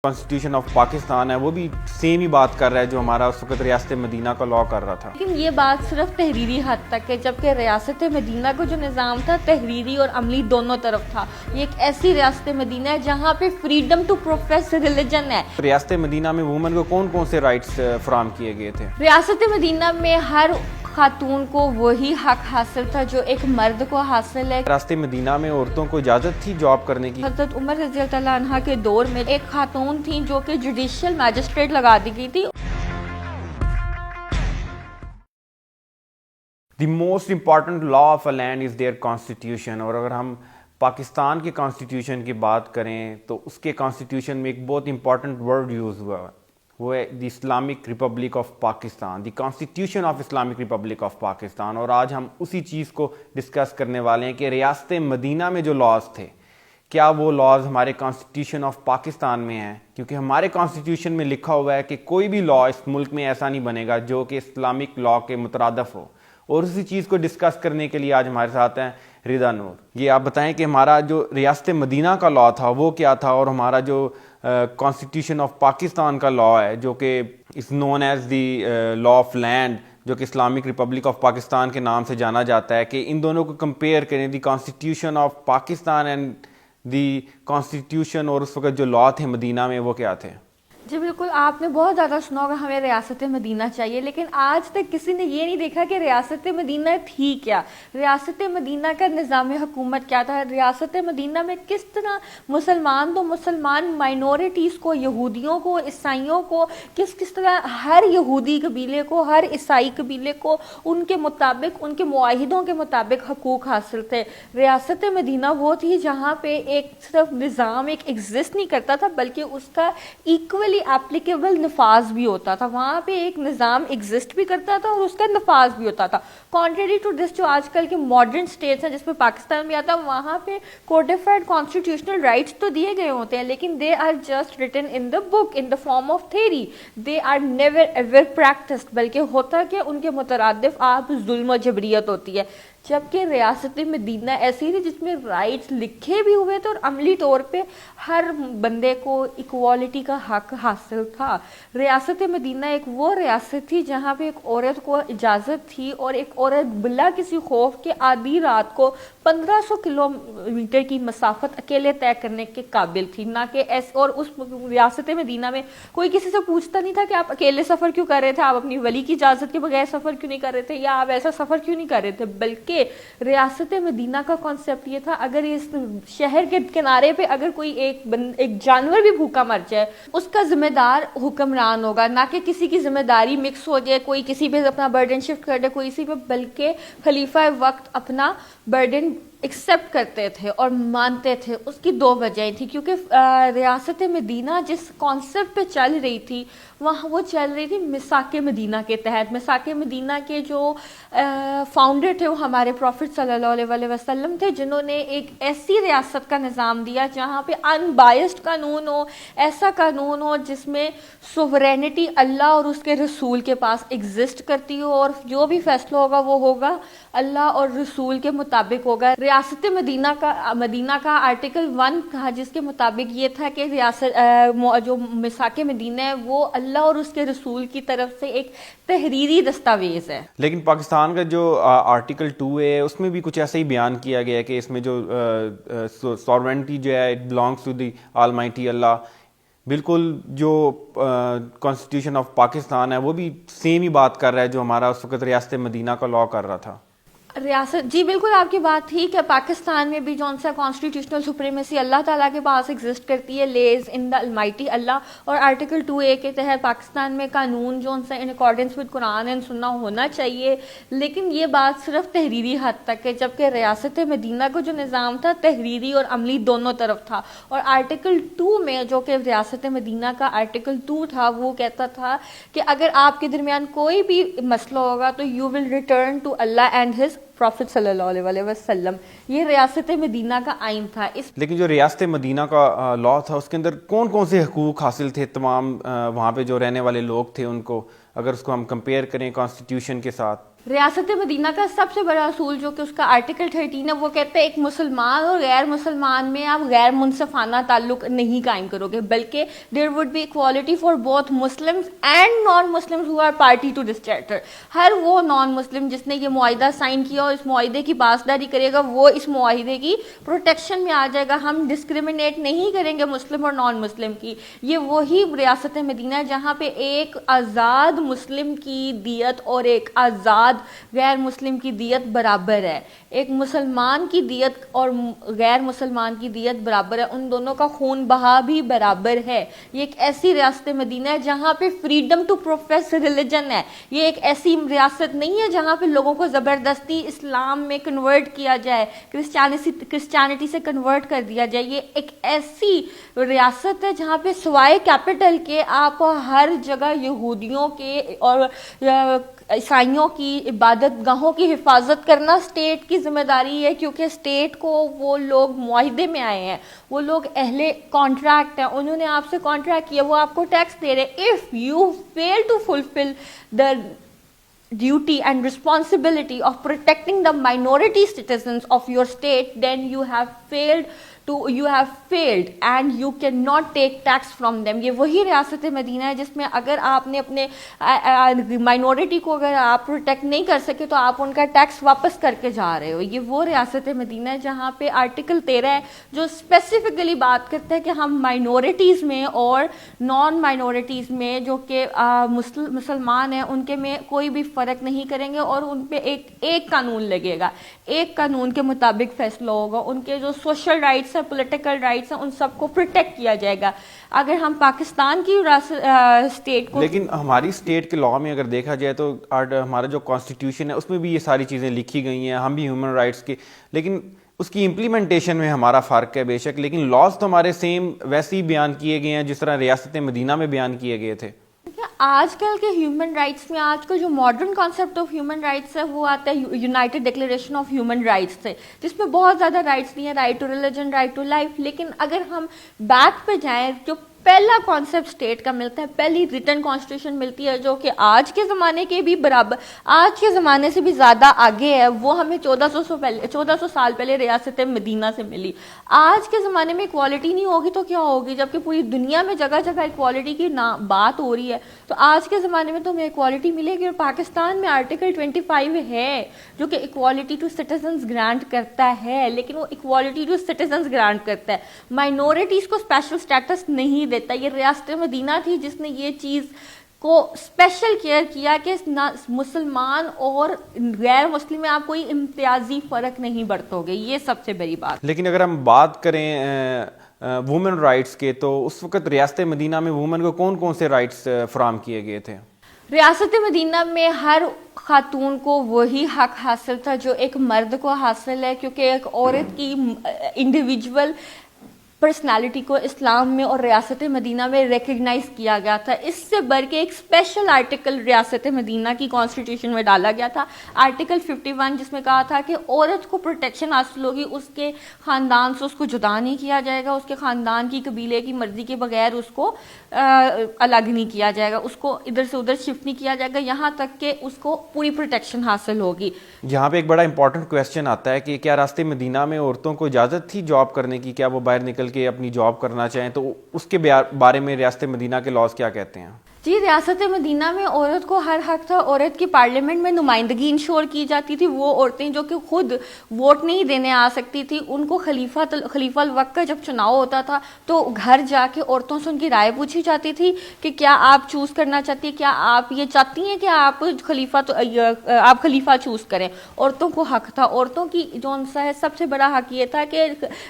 Constitution of Pakistan ہے وہ بھی سیم ہی بات کر رہا ہے جو ہمارا اس وقت ریاست مدینہ کا لا کر رہا تھا. لیکن یہ بات صرف تحریری حد تک ہے، جبکہ ریاست مدینہ کا جو نظام تھا تحریری اور عملی دونوں طرف تھا. یہ ایک ایسی ریاست مدینہ ہے جہاں پہ فریڈم ٹو پروفیس ریلیجن ہے. ریاست مدینہ میں وومن کو کون کون سے رائٹس فراہم کیے گئے تھے؟ ریاست مدینہ میں ہر خاتون کو وہی حق حاصل تھا جو ایک مرد کو حاصل ہے. ریاست مدینہ میں عورتوں کو اجازت تھی جاب کرنے کی؟ حضرت عمر رضی اللہ عنہ کے دور میں ایک خاتون تھی جو کہ جوڈیشل میجسٹریٹ لگا دی گئی تھی. The most important law of a land is their constitution. اور اگر ہم پاکستان کے کانسٹیٹیوشن کی بات کریں تو اس کے کانسٹیٹیوشن میں ایک بہت امپارٹنٹ ورڈ یوز ہوا ہے، وہ ہے the Islamic republic of Pakistan, the constitution of Islamic republic of Pakistan. اور آج ہم اسی چیز کو ڈسکس کرنے والے ہیں کہ ریاست مدینہ میں جو لاز تھے کیا وہ لاز ہمارے کانسٹیٹیوشن آف پاکستان میں ہیں، کیونکہ ہمارے کانسٹیٹیوشن میں لکھا ہوا ہے کہ کوئی بھی لا اس ملک میں ایسا نہیں بنے گا جو کہ اسلامک لا کے مترادف ہو. اور اسی چیز کو ڈسکس کرنے کے لیے آج ہمارے ساتھ ہیں رضا نور. یہ آپ بتائیں کہ ہمارا جو ریاست مدینہ کا لا تھا وہ کیا تھا، اور ہمارا جو کانسٹیٹیوشن آف پاکستان کا لا ہے جو کہ is known as the law of land, جو کہ اسلامک ریپبلک آف پاکستان کے نام سے جانا جاتا ہے، کہ ان دونوں کو کمپیئر کریں، the constitution of Pakistan and the constitution, اور اس وقت جو لا تھے مدینہ میں وہ کیا تھے؟ جی بالکل، آپ نے بہت زیادہ سنا ہوگا ہمیں ریاست مدینہ چاہیے، لیکن آج تک کسی نے یہ نہیں دیکھا کہ ریاست مدینہ تھی کیا، ریاست مدینہ کا نظام حکومت کیا تھا، ریاست مدینہ میں کس طرح مسلمان تو مسلمان مائنورٹیز کو، یہودیوں کو، عیسائیوں کو، کس طرح ہر یہودی قبیلے کو، ہر عیسائی قبیلے کو ان کے مطابق، ان کے معاہدوں کے مطابق حقوق حاصل تھے. ریاست مدینہ وہ تھی جہاں پہ ایک صرف نظام ایک ایگزسٹ نہیں کرتا تھا بلکہ اس کا ایکولی ایپلیکیبل نفاذ بھی ہوتا تھا. وہاں پہ ایک نظام ایگزسٹ بھی کرتا تھا اور اس کا نفاذ بھی ہوتا تھا. کانٹریری ٹو دس جو آج کل کے ماڈرن اسٹیٹس ہیں جس میں پاکستان بھی آتا ہے، وہاں پہ کوڈیفائڈ کانسٹیٹیوشنل رائٹس تو دیے گئے ہوتے ہیں لیکن they are just written in the book in the form of theory, they are never ever practised, بلکہ ہوتا کہ ان کے مترادف آپ ظلم و جبریت ہوتی ہے. جبکہ ریاست مدینہ ایسی تھی جس میں رائٹس لکھے بھی ہوئے تھے اور عملی طور پہ ہر بندے کو ایکوالٹی کا حق حاصل تھا. ریاست مدینہ ایک وہ ریاست تھی جہاں پہ ایک عورت کو اجازت تھی، اور ایک عورت بلا کسی خوف کے آدھی رات کو 1500 کلومیٹر کی مسافت اکیلے طے کرنے کے قابل تھی. نہ کہ اور اس ریاست مدینہ میں کوئی کسی سے پوچھتا نہیں تھا کہ آپ اکیلے سفر کیوں کر رہے تھے، آپ اپنی ولی کی اجازت کے بغیر سفر کیوں نہیں کر رہے تھے، یا آپ ایسا سفر کیوں نہیں کر رہے تھے. بلکہ ریاست مدینہ کا کانسیپٹ یہ تھا اگر اس شہر کے کنارے پہ اگر کوئی ایک جانور بھی بھوکا مر جائے اس کا ذمہ دار حکمران ہوگا، نہ کہ کسی کی ذمہ داری مکس ہو جائے، کوئی کسی پہ اپنا برڈن شفٹ کر دے کوئی اسی پہ، بلکہ خلیفہ وقت اپنا برڈن ایکسیپٹ کرتے تھے اور مانتے تھے. اس کی دو وجہیں تھی، کیونکہ ریاست مدینہ جس کانسیپٹ پہ چل رہی تھی وہاں وہ چل رہی تھی میثاق مدینہ کے تحت. میثاق مدینہ کے جو فاؤنڈر تھے وہ ہمارے پروفٹ صلی اللہ علیہ وسلم تھے، جنہوں نے ایک ایسی ریاست کا نظام دیا جہاں پہ ان بائسڈ قانون ہو، ایسا قانون ہو جس میں سوورینٹی اللہ اور اس کے رسول کے پاس ایگزسٹ کرتی ہو، اور جو بھی فیصلہ ہوگا وہ ہوگا اللہ اور رسول کے مطابق ہوگا. ریاست مدینہ کا آرٹیکل 1 تھا جس کے مطابق یہ تھا کہ جو میثاق مدینہ ہے وہ اللہ اور اس کے رسول کی طرف سے ایک تحریری دستاویز ہے. لیکن پاکستان کا جو آرٹیکل 2 ہے اس میں بھی کچھ ایسا ہی بیان کیا گیا ہے کہ اس میں جو ساورنٹی جو ہے it belongs to the almighty Allah. بالکل جو کانسٹیٹیوشن آف پاکستان ہے وہ بھی سیم ہی بات کر رہا ہے جو ہمارا اس وقت ریاست مدینہ کا لا کر رہا تھا. جی بالکل آپ کی بات ٹھیک ہے. پاکستان میں بھی جون سا کانسٹیٹیوشنل سپریمیسی اللہ تعالیٰ کے پاس ایگزسٹ کرتی ہے، لیز ان دا المائٹی اللہ. اور آرٹیکل 2A کے تحت پاکستان میں قانون جون سا in accordance with Quran and سنہ ہونا چاہیے، لیکن یہ بات صرف تحریری حد تک ہے. جبکہ ریاست مدینہ کا جو نظام تھا تحریری اور عملی دونوں طرف تھا. اور آرٹیکل 2 میں جو کہ ریاست مدینہ کا آرٹیکل 2 تھا وہ کہتا تھا کہ اگر آپ کے درمیان کوئی بھی مسئلہ ہوگا تو یو ول ریٹرن ٹو اللہ اینڈ ہز پروفٹ صلی اللہ علیہ وسلم. یہ ریاست مدینہ کا آئین تھا. لیکن جو ریاست مدینہ کا لا تھا اس کے اندر کون کون سے حقوق حاصل تھے تمام وہاں پہ جو رہنے والے لوگ تھے ان کو، اگر اس کو ہم کمپیئر کریں کانسٹیٹیوشن کے ساتھ؟ ریاست مدینہ کا سب سے بڑا اصول جو کہ اس کا آرٹیکل 13 ہے وہ کہتا ہے ایک مسلمان اور غیر مسلمان میں آپ غیر منصفانہ تعلق نہیں قائم کرو گے, بلکہ there would be equality for both Muslims and non Muslims who are party to this charter. ہر وہ نان مسلم جس نے یہ معاہدہ سائن کیا اور اس معاہدے کی پاسداری کرے گا وہ اس معاہدے کی پروٹیکشن میں آ جائے گا. ہم ڈسکریمنیٹ نہیں کریں گے مسلم اور نان مسلم کی. یہ وہی ریاست مدینہ ہے جہاں پہ ایک آزاد مسلم کی دیت اور ایک آزاد غیر مسلم کی دیت برابر ہے. ایک مسلمان کی دیت اور غیر مسلمان کی دیت برابر ہے, ان دونوں کا خون بہا بھی برابر ہے. یہ ایک ایسی ریاست مدینہ ہے جہاں پہ فریڈم ٹو پروفیس ریلیجن ہے. یہ ایک ایسی ریاست نہیں ہے جہاں پہ لوگوں کو زبردستی اسلام میں کنورٹ کیا جائے, کرسچینٹی سے کنورٹ کر دیا جائے. یہ ایک ایسی ریاست ہے جہاں پہ سوائے کیپٹل کے آپ ہر جگہ یہودیوں کے اور عیسائیوں کی عبادت گاہوں کی حفاظت کرنا اسٹیٹ کی ذمہ داری ہے, کیونکہ اسٹیٹ کو وہ لوگ معاہدے میں آئے ہیں, وہ لوگ اہل کانٹریکٹ ہیں, انہوں نے آپ سے کانٹریکٹ کیا, وہ آپ کو ٹیکس دے رہے. If you fail to fulfil the duty and responsibility of protecting the minority citizens of your state, then you have failed and you cannot take tax from them. یہ وہی ریاست مدینہ ہے جس میں اگر آپ نے اپنے مائنورٹی کو اگر آپ پروٹیکٹ نہیں کر سکے تو آپ ان کا ٹیکس واپس کر کے جا رہے ہو. یہ وہ ریاست مدینہ ہے جہاں پہ آرٹیکل 13 ہے جو اسپیسیفکلی بات کرتا ہے کہ ہم مائنورٹیز میں اور نان مائنورٹیز میں جو کہ مسلمان ہیں ان کے میں کوئی بھی فرق نہیں کریں گے, اور ان پہ ایک قانون لگے گا, ایک قانون کے مطابق فیصلہ ہوگا. ان کے جو سوشل رائٹس ہیں, پولیٹیکل رائٹس ہیں, ان سب کو پروٹیکٹ کیا جائے گا. اگر ہم پاکستان کی اسٹیٹ کو, لیکن ہماری اسٹیٹ کے لاء میں اگر دیکھا جائے تو ہمارا جو کانسٹیٹیوشن ہے اس میں بھی یہ ساری چیزیں لکھی گئی ہیں, ہم بھی ہیومن رائٹس کے, لیکن اس کی امپلیمنٹیشن میں ہمارا فرق ہے بے شک, لیکن لاز تو ہمارے سیم ویسے ہی بیان کیے گئے ہیں جس طرح ریاست مدینہ میں بیان کیے گئے تھے. آج کل کے ہیومن رائٹس میں آج کا جو modern concept of human rights ہے وہ آتا ہے united declaration of human rights سے, جس میں بہت زیادہ رائٹس نہیں ہیں, right to religion, right to life. لیکن اگر ہم بیک پہ جائیں, جو پہلا کانسیپٹ اسٹیٹ کا ملتا ہے, پہلی ریٹن کانسٹیٹیوشن ملتی ہے جو کہ آج کے زمانے کے بھی برابر, آج کے زمانے سے بھی زیادہ آگے ہے, وہ ہمیں 1400 سال پہلے ریاست مدینہ سے ملی. آج کے زمانے میں اکوالٹی نہیں ہوگی تو کیا ہوگی, جبکہ پوری دنیا میں جگہ جگہ اکوالٹی کی بات ہو رہی ہے. تو آج کے زمانے میں تو ہمیں اکوالٹی ملے گی, اور پاکستان میں آرٹیکل 25 ہے جو کہ اکوالٹی ٹو سٹیزنز گرانٹ کرتا ہے, لیکن وہ اکوالٹی ٹو سٹیزنز گرانٹ کرتا ہے, مائنورٹیز کو اسپیشل اسٹیٹس نہیں دیتا. یہ ریاست مدینہ تھی جس نے یہ چیز کو اسپیشل کیئر کیا کہ مسلمان اور غیر مسلم میں آپ کوئی امتیازی فرق نہیں برتو گے. یہ سب سے بڑی بات. لیکن اگر ہم بات کریں وومن رائٹس کے, تو اس وقت ریاست مدینہ میں وومن کو کون کون سے رائٹس فراہم کیے گئے تھے؟ ریاست مدینہ میں ہر خاتون کو وہی حق حاصل تھا جو ایک مرد کو حاصل ہے, کیونکہ ایک عورت کی انڈیویجول پرسنالٹی کو اسلام میں اور ریاست مدینہ میں ریکگنائز کیا گیا تھا. اس سے بڑھ کے ایک اسپیشل آرٹیکل ریاست مدینہ کی کانسٹیٹیوشن میں ڈالا گیا تھا, آرٹیکل 51, جس میں کہا تھا کہ عورت کو پروٹیکشن حاصل ہوگی, اس کے خاندان سے اس کو جدا نہیں کیا جائے گا, اس کے خاندان کی قبیلے کی مرضی کے بغیر اس کو الگ نہیں کیا جائے گا, اس کو ادھر سے ادھر شفٹ نہیں کیا جائے گا, یہاں تک کہ اس کو پوری پروٹیکشن حاصل ہوگی. یہاں پہ ایک بڑا امپورٹنٹ کویسچن آتا ہے کہ کیا ریاست مدینہ میں عورتوں کو اجازت تھی جاب کرنے کی؟ کیا وہ باہر نکل کے اپنی جاب کرنا چاہیں؟ تو اس کے بارے میں ریاست مدینہ کے لاز کیا کہتے ہیں؟ جی, ریاست مدینہ میں عورت کو ہر حق تھا, عورت کی پارلیمنٹ میں نمائندگی انشور کی جاتی تھی. وہ عورتیں جو کہ خود ووٹ نہیں دینے آ سکتی تھی, ان کو خلیفہ الوقت کا جب چناؤ ہوتا تھا تو گھر جا کے عورتوں سے ان کی رائے پوچھی جاتی تھی کہ کیا آپ چوز کرنا چاہتی ہیں, کیا آپ یہ چاہتی ہیں کہ آپ خلیفہ چوز کریں. عورتوں کو حق تھا. عورتوں کی جو ہے سب سے بڑا حق یہ تھا کہ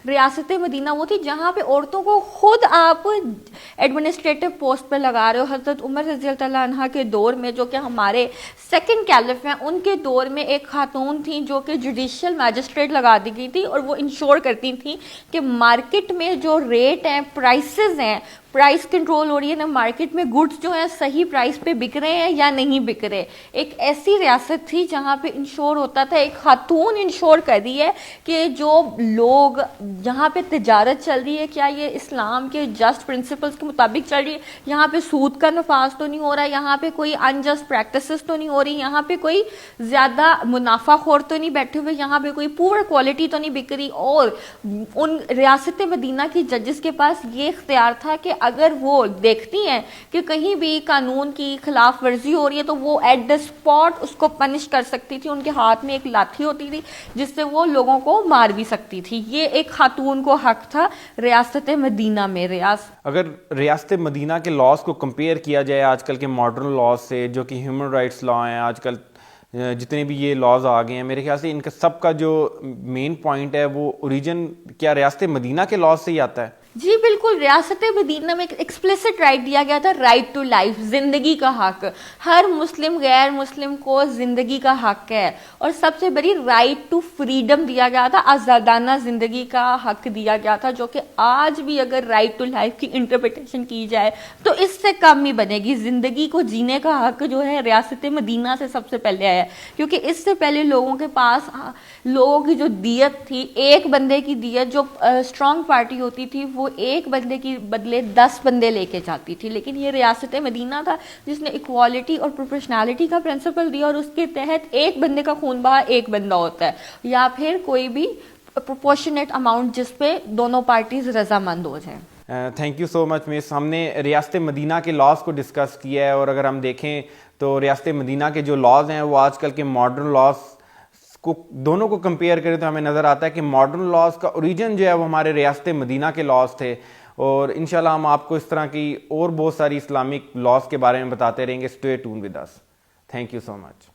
ریاست مدینہ وہ تھی جہاں پہ عورتوں کو خود آپ ایڈمنسٹریٹو پوسٹ پہ لگا رہے ہو. حضرت عمر رضی اللہ عنہ کے دور میں, جو کہ ہمارے سیکنڈ کیلف ہیں, ان کے دور میں ایک خاتون تھیں جو کہ جوڈیشل میجسٹریٹ لگا دی گئی تھی, اور وہ انشور کرتی تھیں کہ مارکیٹ میں جو ریٹ ہیں, پرائسز ہیں, پرائس کنٹرول ہو رہی ہے، نہ مارکیٹ میں گڈس جو ہیں صحیح پرائس پہ بک رہے ہیں یا نہیں بک رہے. ایک ایسی ریاست تھی جہاں پہ انشور ہوتا تھا، ایک خاتون انشور کر دی ہے کہ جو لوگ جہاں پہ تجارت چل رہی ہے کیا یہ اسلام کے جسٹ پرنسپلس کے مطابق چل رہی ہے، یہاں پہ سود کا نفاذ تو نہیں ہو رہا، یہاں پہ کوئی انجسٹ پریکٹسز تو نہیں ہو رہی، یہاں پہ کوئی زیادہ منافع خور تو نہیں بیٹھے ہوئے، یہاں پہ کوئی پور کوالٹی تو نہیں بک رہی. اور ان ریاست مدینہ کی ججز کے پاس یہ اختیار تھا کہ اگر وہ دیکھتی ہیں کہ کہیں بھی قانون کی خلاف ورزی ہو رہی ہے تو وہ ایٹ دا اسپاٹ اس کو پنش کر سکتی تھی. ان کے ہاتھ میں ایک لاٹھی ہوتی تھی جس سے وہ لوگوں کو مار بھی سکتی تھی. یہ ایک خاتون کو حق تھا ریاست مدینہ میں. اگر ریاست مدینہ کے لاز کو کمپیئر کیا جائے آج کل کے ماڈرن لاز سے جو کہ ہیومن رائٹس لا ہیں، آج کل جتنے بھی یہ لاز آ گئے ہیں، میرے خیال سے ان کا سب کا جو مین پوائنٹ ہے وہ اوریجن کیا ریاست مدینہ کے لاز سے ہی آتا ہے. جی بالکل، ریاست مدینہ میں ایک ایکسپلیسٹ رائٹ دیا گیا تھا، رائٹ ٹو لائف، زندگی کا حق. ہر مسلم غیر مسلم کو زندگی کا حق ہے. اور سب سے بڑی رائٹ ٹو فریڈم دیا گیا تھا، آزادانہ زندگی کا حق دیا گیا تھا، جو کہ آج بھی اگر رائٹ ٹو لائف کی انٹرپریٹیشن کی جائے تو اس سے کم ہی بنے گی. زندگی کو جینے کا حق جو ہے ریاست مدینہ سے سب سے پہلے آیا ہے، کیونکہ اس سے پہلے لوگوں کے پاس لوگوں کی جو دیت تھی، ایک بندے کی دیت، جو اسٹرانگ پارٹی ہوتی تھی وہ ایک بندے کی بدلے 10 بندے لے کے جاتی تھی. لیکن یہ ریاست مدینہ تھا جس نے ایکوالٹی اور پروپورشنالٹی کا پرنسپل دیا، اور اس کے تحت ایک بندے کا خون بہا ایک بندہ ہوتا ہے، یا پھر کوئی بھی پروپورشنیٹ اماؤنٹ جس پہ دونوں پارٹیز رضامند ہو جائیں. تھینک یو سو مچ مس. ہم نے ریاست مدینہ کے لاز کو ڈسکس کیا ہے، اور اگر ہم دیکھیں تو ریاست مدینہ کے جو لاز ہیں وہ آج کل کے ماڈرن لاز کو دونوں کو کمپیئر کریں تو ہمیں نظر آتا ہے کہ ماڈرن لاز کا اوریجن جو ہے وہ ہمارے ریاست مدینہ کے لاز تھے. اور انشاءاللہ ہم آپ کو اس طرح کی اور بہت ساری اسلامک لاز کے بارے میں بتاتے رہیں گے. Stay tuned with us. Thank you so much.